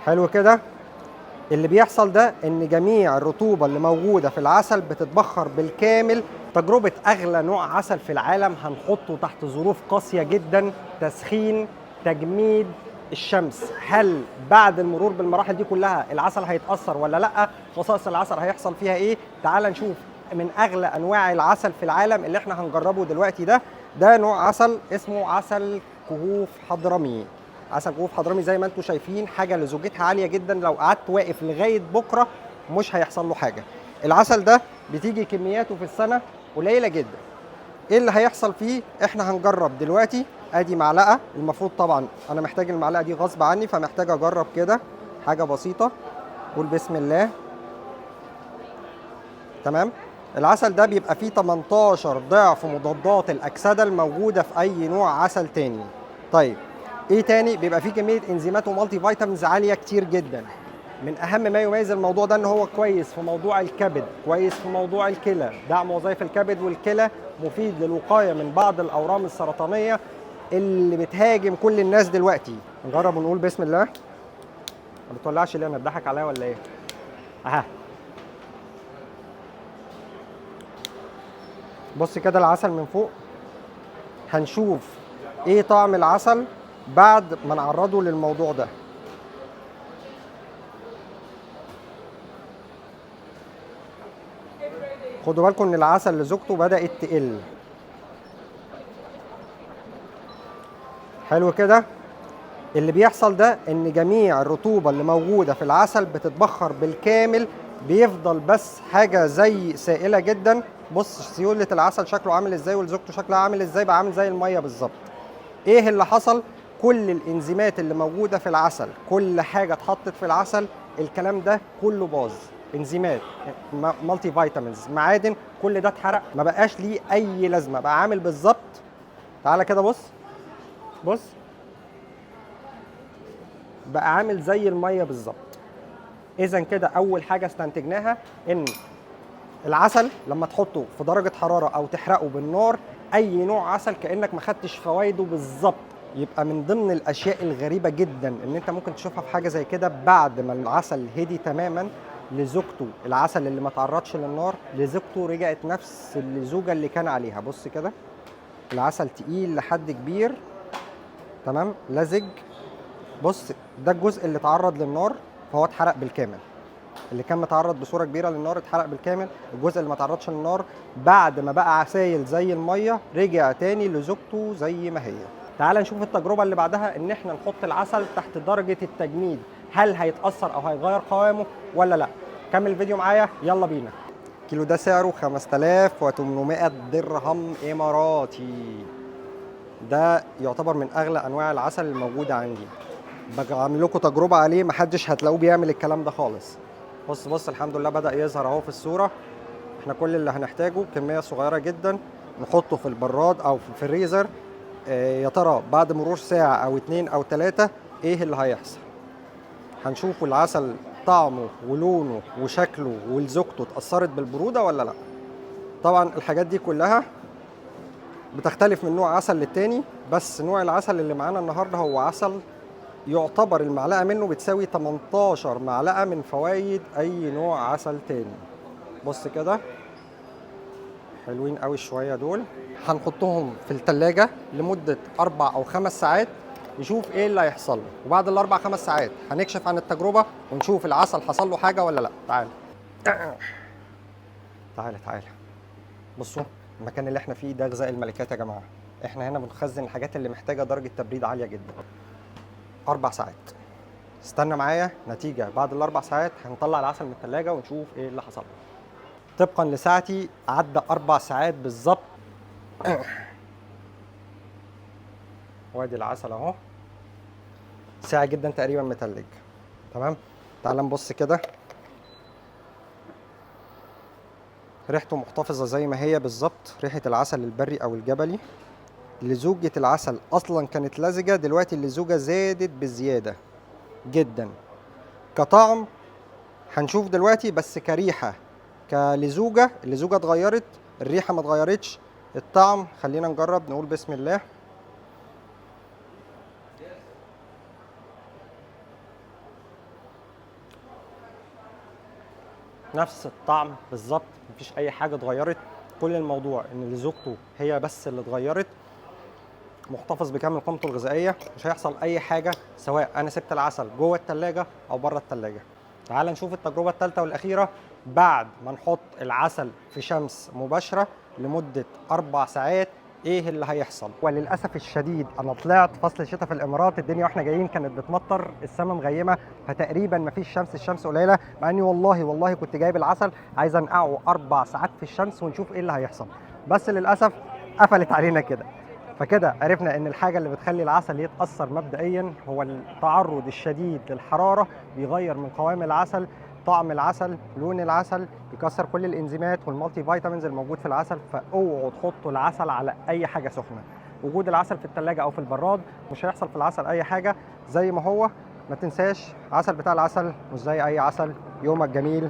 حلو كده. اللي بيحصل ده ان جميع الرطوبه اللي موجوده في العسل بتتبخر بالكامل. تجربه اغلى نوع عسل في العالم هنحطه تحت ظروف قاسيه جدا، تسخين، تجميد، الشمس. هل بعد المرور بالمراحل دي كلها العسل هيتاثر ولا لا؟ خصائص العسل هيحصل فيها ايه؟ تعال نشوف. من اغلى انواع العسل في العالم اللي احنا هنجربه دلوقتي ده نوع عسل اسمه عسل كهوف حضرمي. عسل كهوف حضرمي زي ما انتم شايفين حاجه لزوجتها عاليه جدا، لو قعدت واقف لغايه بكره مش هيحصل له حاجه. العسل ده بتيجي كمياته في السنه قليله جدا. ايه اللي هيحصل فيه؟ احنا هنجرب دلوقتي. ادي معلقه، المفروض طبعا انا محتاج المعلقه دي غصب عني، فمحتاج اجرب كده حاجه بسيطه. قول بسم الله. تمام. العسل ده بيبقى فيه 18 ضعف مضادات الاكسده الموجوده في اي نوع عسل تاني. طيب ايه تاني؟ بيبقى فيه كميه انزيمات ومالتي فيتامينز عاليه كتير جدا. من اهم ما يميز الموضوع ده ان هو كويس في موضوع الكبد، كويس في موضوع الكلى، دعم وظائف الكبد والكلى، مفيد للوقايه من بعض الاورام السرطانيه اللي بتهاجم كل الناس دلوقتي. نجرب ونقول بسم الله. ما بتولعش ليه؟ انا اتضحك عليا ولا ايه؟ اها. بص كده العسل من فوق. هنشوف ايه طعم العسل بعد ما نعرضه للموضوع ده. خدوا بالكم ان العسل لزوجته بدأت تقل. حلو كده. اللي بيحصل ده ان جميع الرطوبة اللي موجودة في العسل بتتبخر بالكامل، بيفضل بس حاجة زي سائلة جدا. بص سيولة العسل شكله عامل ازاي ولزوجته شكلها عامل ازاي، بقى عامل زي المية بالظبط. ايه اللي حصل؟ كل الانزيمات اللي موجودة في العسل، كل حاجة اتحطت في العسل، الكلام ده كله باظ. انزيمات، مالتي فيتامينز، معادن، كل ده اتحرق، ما بقاش ليه اي لازمة، بقى عامل بالظبط. تعالى كده بص. بص بقى عامل زي الميه بالظبط. اذا كده اول حاجه استنتجناها ان العسل لما تحطه في درجه حراره او تحرقه بالنار، اي نوع عسل كانك ما خدتش فوائده بالظبط. يبقى من ضمن الاشياء الغريبه جدا ان انت ممكن تشوفها في حاجه زي كده بعد ما العسل هدي تماما لزوجته، العسل اللي ما تعرضش للنار لزوجته رجعت نفس اللزوجه اللي كان عليها. بص كده العسل تقيل لحد كبير، تمام، لزج. بص ده الجزء اللي اتعرض للنار فهو اتحرق بالكامل. اللي كان متعرض بصوره كبيره للنار اتحرق بالكامل. الجزء اللي ما تعرضش للنار بعد ما بقى عسايل زي الميه رجع تاني لزوجته زي ما هي. تعال نشوف التجربه اللي بعدها، ان احنا نحط العسل تحت درجه التجميد. هل هيتاثر او هيغير قوامه ولا لا؟ كمل الفيديو معايا، يلا بينا. الكيلو ده سعره 5800 درهم اماراتي. ده يعتبر من اغلى انواع العسل الموجوده عندي. بعمل لكم تجربه عليه، محدش هتلاقوه بيعمل الكلام ده خالص. بص الحمد لله بدأ يظهر اهو في الصوره. احنا كل اللي هنحتاجه كميه صغيره جدا، نحطه في البراد او في الفريزر. يا ترى بعد مرور ساعه او 2 او 3 ايه اللي هيحصل؟ هنشوف العسل طعمه ولونه وشكله ولزوجته اتأثرت بالبروده ولا لا. طبعا الحاجات دي كلها بتختلف من نوع عسل للتاني، بس نوع العسل اللي معانا النهارده هو عسل يعتبر المعلقة منه بتساوي 18 معلقة من فوائد أي نوع عسل تاني. بص كده حلوين قوي شوية دول. هنحطهم في التلاجة لمدة 4 أو 5 ساعات نشوف إيه اللي هيحصل له، وبعد الأربع 5 ساعات هنكشف عن التجربة ونشوف العسل حصل له حاجة ولا لأ. تعال تعال. بصوا المكان اللي احنا فيه ده غذاء الملكات يا جماعة. احنا هنا بنخزن الحاجات اللي محتاجة درجة تبريد عالية جدا. 4 ساعات. استنى معايا نتيجة بعد الأربع ساعات. هنطلع العسل من التلاجة ونشوف إيه اللي حصل له. طبقا لساعتي عدى 4 ساعات بالظبط. وادي العسل أهو، ساعة جدا تقريبا متلج. تمام. تعال نبص كده. ريحته محتفظة زي ما هي بالظبط، ريحة العسل البري أو الجبلي. لزوجة العسل أصلا كانت لزجة، دلوقتي اللزوجة زادت بزيادة جدا. كطعم هنشوف دلوقتي، بس كريحة كلزوجة اللزوجة اتغيرت، الريحة ما اتغيرتش. الطعم خلينا نجرب، نقول بسم الله. نفس الطعم بالظبط، مفيش اي حاجه اتغيرت. كل الموضوع ان لزوجته هي بس اللي اتغيرت، محتفظ بكامل قيمته الغذائيه، مش هيحصل اي حاجه سواء انا سبت العسل جوه الثلاجه او بره الثلاجه. تعال نشوف التجربه الثالثه والاخيره بعد ما نحط العسل في شمس مباشره لمده 4 ساعات، ايه اللي هيحصل. وللاسف الشديد انا طلعت فصل الشتاء في الامارات، الدنيا واحنا جايين كانت بتمطر، السماء مغيمه، فتقريبا ما فيش شمس، الشمس قليله، مع اني والله كنت جايب العسل عايز انقعه 4 ساعات في الشمس ونشوف ايه اللي هيحصل، بس للاسف قفلت علينا كده. فكده عرفنا ان الحاجه اللي بتخلي العسل يتاثر مبدئيا هو التعرض الشديد للحراره، بيغير من قوام العسل، طعم العسل، لون العسل، بيكسر كل الانزيمات والمالتي فيتامينز الموجود في العسل. فاوعوا تحطوا العسل على اي حاجه سخنه. وجود العسل في الثلاجه او في البراد مش هيحصل في العسل اي حاجه، زي ما هو. ما تنساش عسل بتاع العسل مش زي اي عسل. يومك جميل.